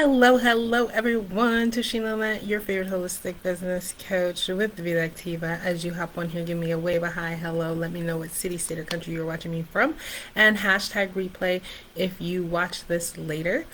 Hello everyone. Tushina Matt, your favorite holistic business coach with Vida Activa. As you hop on here, give me a wave, a hi, hello. Let me know what city, state, or country you're watching me from, and hashtag replay if you watch this later.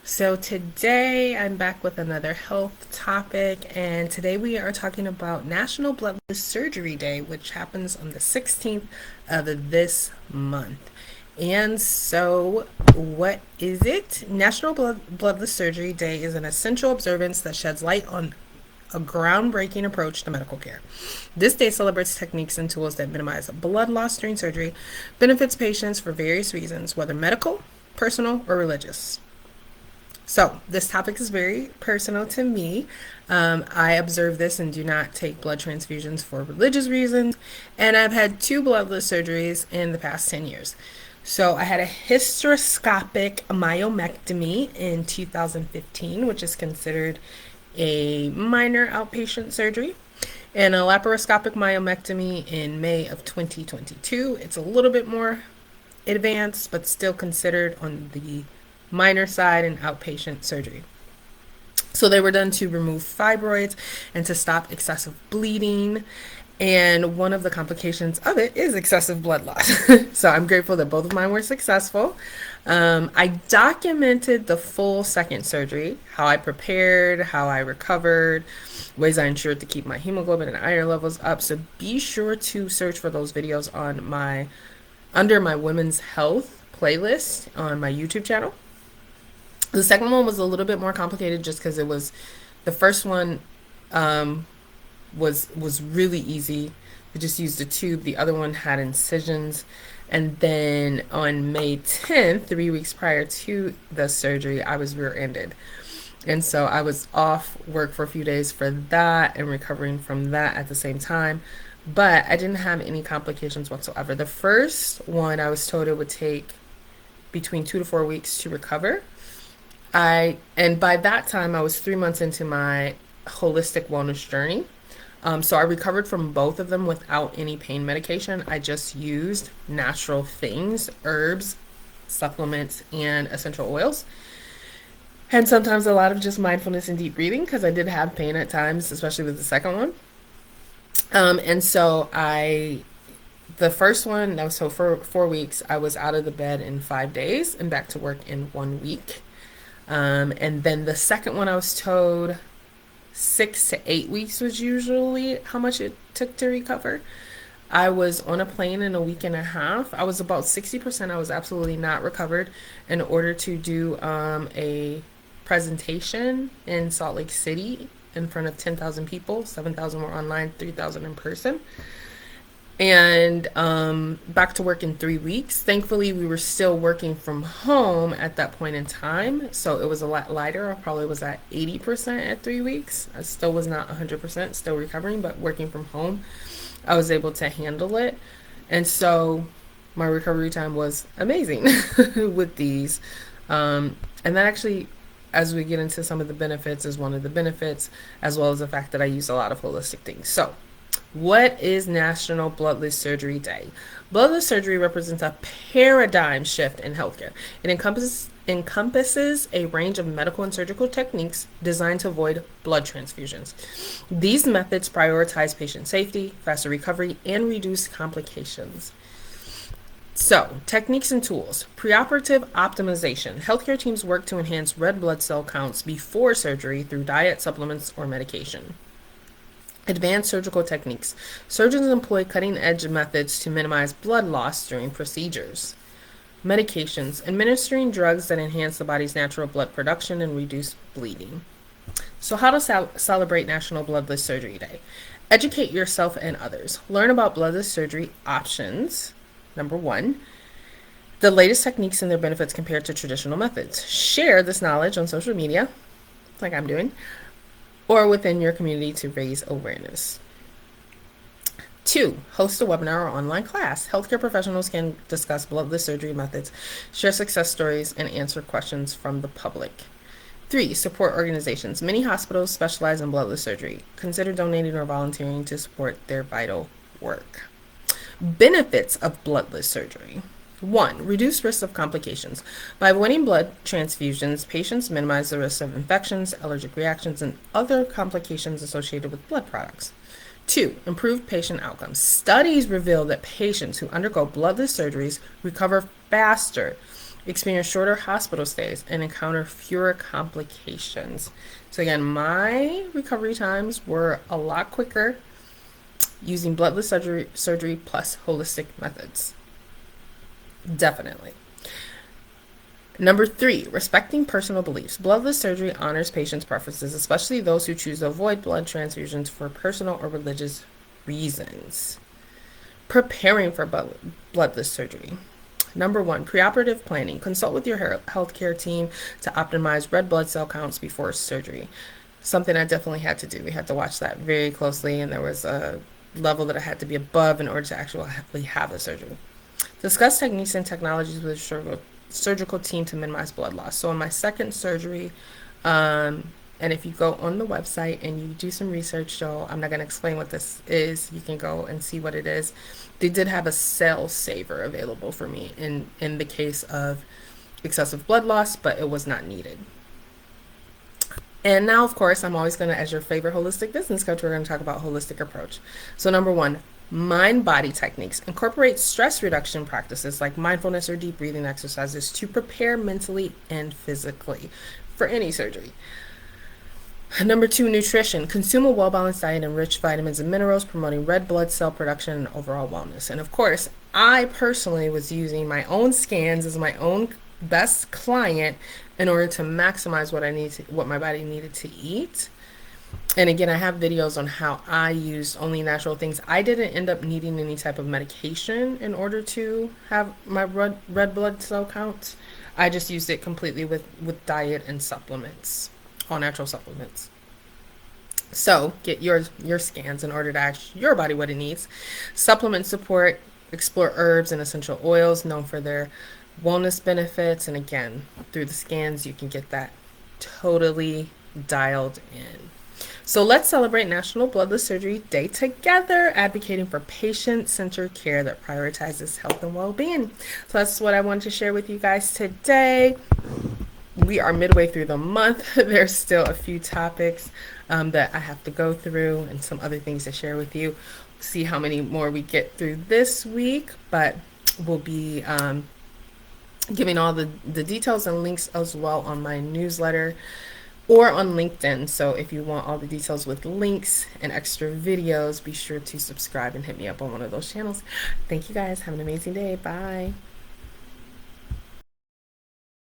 So today I'm back with another health topic, and today we are talking about National Bloodless Surgery Day, which happens on the 16th of this month. And so, what is it? Bloodless Surgery Day is an essential observance that sheds light on a groundbreaking approach to medical care. This day celebrates techniques and tools that minimize blood loss during surgery, benefits patients for various reasons, whether medical, personal, or religious. So, this topic is very personal to me. I observe this and do not take blood transfusions for religious reasons. And I've had two bloodless surgeries in the past 10 years. So, I had a hysteroscopic myomectomy in 2015, which is considered a minor outpatient surgery, and a laparoscopic myomectomy in May of 2022. It's a little bit more advanced, but still considered on the minor side and outpatient surgery. So they were done to remove fibroids and to stop excessive bleeding. And one of the complications of it is excessive blood loss. So I'm grateful that both of mine were successful. I documented the full second surgery, how I prepared, how I recovered, ways I ensured to keep my hemoglobin and iron levels up. So be sure to search for those videos on under my women's health playlist on my YouTube channel. The second one was a little bit more complicated just because it was the first one was really easy. I just used a tube. The other one had incisions. And then on May 10th, 3 weeks prior to the surgery, I was rear-ended. And so I was off work for a few days for that and recovering from that at the same time. But I didn't have any complications whatsoever. The first one, I was told it would take between 2 to 4 weeks to recover. And by that time, I was 3 months into my holistic wellness journey. So I recovered from both of them without any pain medication. I just used natural things, herbs, supplements, and essential oils. And sometimes a lot of just mindfulness and deep breathing because I did have pain at times, especially with the second one. And so the first one, that was so for 4 weeks, I was out of the bed in 5 days and back to work in 1 week. And then the second one, I was told 6 to 8 weeks was usually how much it took to recover. I was on a plane in a week and a half. I was about 60%. I was absolutely not recovered in order to do a presentation in Salt Lake City in front of 10,000 people. 7,000 were online, 3,000 in person. And back to work in 3 weeks. Thankfully, we were still working from home at that point in time, so it was a lot lighter. I probably was at 80% at 3 weeks. I still was not 100%, still recovering, but working from home, I was able to handle it. And so my recovery time was amazing with these. And that actually, as we get into some of the benefits, is one of the benefits, as well as the fact that I use a lot of holistic things. So what is National Bloodless Surgery Day? Bloodless surgery represents a paradigm shift in healthcare. It encompasses a range of medical and surgical techniques designed to avoid blood transfusions. These methods prioritize patient safety, faster recovery, and reduce complications. So, techniques and tools. Preoperative optimization. Healthcare teams work to enhance red blood cell counts before surgery through diet, supplements, or medication. Advanced surgical techniques. Surgeons employ cutting-edge methods to minimize blood loss during procedures. Medications. Administering drugs that enhance the body's natural blood production and reduce bleeding. So how to celebrate National Bloodless Surgery Day? Educate yourself and others. Learn about bloodless surgery options. Number 1. The latest techniques and their benefits compared to traditional methods. Share this knowledge on social media, like I'm doing, or within your community to raise awareness. 2, host a webinar or online class. Healthcare professionals can discuss bloodless surgery methods, share success stories, and answer questions from the public. 3, support organizations. Many hospitals specialize in bloodless surgery. Consider donating or volunteering to support their vital work. Benefits of bloodless surgery. 1. Reduce risk of complications. By avoiding blood transfusions, patients minimize the risk of infections, allergic reactions, and other complications associated with blood products. 2. Improved patient outcomes. Studies reveal that patients who undergo bloodless surgeries recover faster, experience shorter hospital stays, and encounter fewer complications. So, again, my recovery times were a lot quicker using bloodless surgery plus holistic methods. Definitely. Number 3, respecting personal beliefs. Bloodless surgery honors patients' preferences, especially those who choose to avoid blood transfusions for personal or religious reasons. Preparing for bloodless surgery. Number 1, preoperative planning. Consult with your healthcare team to optimize red blood cell counts before surgery. Something I definitely had to do. We had to watch that very closely, and there was a level that I had to be above in order to actually have the surgery. Discuss techniques and technologies with your surgical team to minimize blood loss. So in my second surgery, and if you go on the website and you do some research, Joe, I'm not going to explain what this is. You can go and see what it is. They did have a cell saver available for me in the case of excessive blood loss, but it was not needed. And now, of course, I'm always going to, as your favorite holistic business coach, we're going to talk about holistic approach. So number 1, mind-body techniques. Incorporate stress reduction practices like mindfulness or deep breathing exercises to prepare mentally and physically for any surgery. Number 2, nutrition. Consume a well-balanced diet and rich vitamins and minerals, promoting red blood cell production and overall wellness. And of course, I personally was using my own scans as my own best client in order to maximize what my body needed to eat. And again, I have videos on how I used only natural things. I didn't end up needing any type of medication in order to have my red blood cell counts. I just used it completely with diet and supplements, all natural supplements. So get your scans in order to ask your body what it needs. Supplement support. Explore herbs and essential oils known for their wellness benefits. And again, through the scans, you can get that totally dialed in. So let's celebrate National Bloodless Surgery Day together, advocating for patient-centered care that prioritizes health and well-being. So that's what I wanted to share with you guys today. We are midway through the month. There's still a few topics that I have to go through and some other things to share with you. See how many more we get through this week, but we'll be giving all the details and links as well on my newsletter or on LinkedIn. So if you want all the details with links and extra videos, be sure to subscribe and hit me up on one of those channels. Thank you guys. Have an amazing day. Bye.